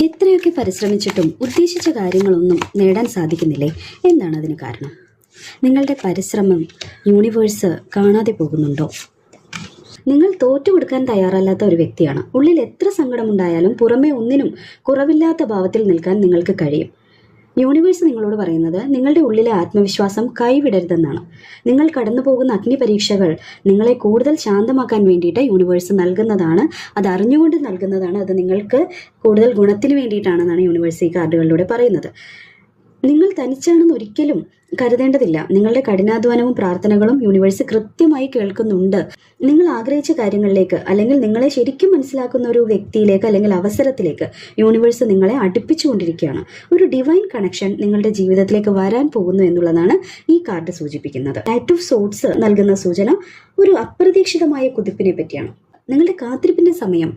എത്രയൊക്കെ പരിശ്രമിച്ചിട്ടും ഉദ്ദേശിച്ച കാര്യങ്ങളൊന്നും നേടാൻ സാധിക്കുന്നില്ലേ? എന്താണ് അതിന് കാരണം? നിങ്ങളുടെ പരിശ്രമം യൂണിവേഴ്സ് കാണാതെ പോകുന്നുണ്ടോ? നിങ്ങൾ തോറ്റുകൊടുക്കാൻ തയ്യാറല്ലാത്ത ഒരു വ്യക്തിയാണ്. ഉള്ളിൽ എത്ര സങ്കടമുണ്ടായാലും പുറമേ ഒന്നിനും കുറവില്ലാത്ത ഭാവത്തിൽ നിൽക്കാൻ നിങ്ങൾക്ക് കഴിയും. യൂണിവേഴ്സ് നിങ്ങളോട് പറയുന്നത് നിങ്ങളുടെ ഉള്ളിലെ ആത്മവിശ്വാസം കൈവിടരുതെന്നാണ്. നിങ്ങൾ കടന്നു പോകുന്ന അഗ്നിപരീക്ഷകൾ നിങ്ങളെ കൂടുതൽ ശാന്തമാക്കാൻ വേണ്ടിയിട്ട് യൂണിവേഴ്സ് നൽകുന്നതാണ്. അത് അറിഞ്ഞുകൊണ്ട് നൽകുന്നതാണ്. അത് നിങ്ങൾക്ക് കൂടുതൽ ഗുണത്തിന് വേണ്ടിയിട്ടാണെന്നാണ് യൂണിവേഴ്സ് ഈ കാർഡുകളിലൂടെ പറയുന്നത്. നിങ്ങൾ തനിച്ചാണെന്ന് ഒരിക്കലും കരുതേണ്ടതില്ല. നിങ്ങളുടെ കഠിനാധ്വാനവും പ്രാർത്ഥനകളും യൂണിവേഴ്സ് കൃത്യമായി കേൾക്കുന്നുണ്ട്. നിങ്ങൾ ആഗ്രഹിച്ച കാര്യങ്ങളിലേക്ക്, അല്ലെങ്കിൽ നിങ്ങളെ ശരിക്കും മനസ്സിലാക്കുന്ന ഒരു വ്യക്തിയിലേക്ക് അല്ലെങ്കിൽ അവസരത്തിലേക്ക് യൂണിവേഴ്സ് നിങ്ങളെ അടുപ്പിച്ചുകൊണ്ടിരിക്കുകയാണ്. ഒരു ഡിവൈൻ കണക്ഷൻ നിങ്ങളുടെ ജീവിതത്തിലേക്ക് വരാൻ പോകുന്നു എന്നുള്ളതാണ് ഈ കാർഡ് സൂചിപ്പിക്കുന്നത്. നൈറ്റ് ഓഫ് സോർട്സ് നൽകുന്ന സൂചന ഒരു അപ്രതീക്ഷിതമായ കുതിപ്പിനെ പറ്റിയാണ്. നിങ്ങളുടെ കാത്തിരിപ്പിന്റെ സമയം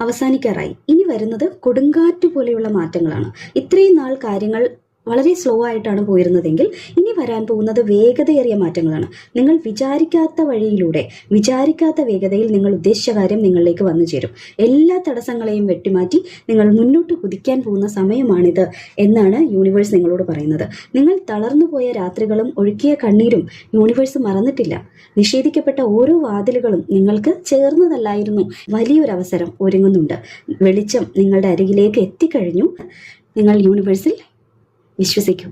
അവസാനിക്കാറായി. ഇനി വരുന്നത് കൊടുങ്കാറ്റ് പോലെയുള്ള മാറ്റങ്ങളാണ്. ഇത്രയും നാൾ കാര്യങ്ങൾ വളരെ സ്ലോ ആയിട്ടാണ് പോയിരുന്നതെങ്കിൽ ഇനി വരാൻ പോകുന്നത് വേഗതയേറിയ മാറ്റങ്ങളാണ്. നിങ്ങൾ വിചാരിക്കാത്ത വഴിയിലൂടെ, വിചാരിക്കാത്ത വേഗതയിൽ നിങ്ങൾ ഉദ്ദേശിച്ച കാര്യം നിങ്ങളിലേക്ക് വന്നു ചേരും. എല്ലാ തടസ്സങ്ങളെയും വെട്ടിമാറ്റി നിങ്ങൾ മുന്നോട്ട് കുതിക്കാൻ പോകുന്ന സമയമാണിത് എന്നാണ് യൂണിവേഴ്സ് നിങ്ങളോട് പറയുന്നത്. നിങ്ങൾ തളർന്നു പോയ രാത്രികളും ഒഴുക്കിയ കണ്ണീരും യൂണിവേഴ്സ് മറന്നിട്ടില്ല. നിഷേധിക്കപ്പെട്ട ഓരോ വാതിലുകളും നിങ്ങൾക്ക് ചേർന്നതല്ലായിരുന്നു. വലിയൊരു അവസരം ഒരുങ്ങുന്നുണ്ട്. വെളിച്ചം നിങ്ങളുടെ അരികിലേക്ക് എത്തിക്കഴിഞ്ഞു. നിങ്ങൾ യൂണിവേഴ്സിൽ വിശ്വസിക്കൂ.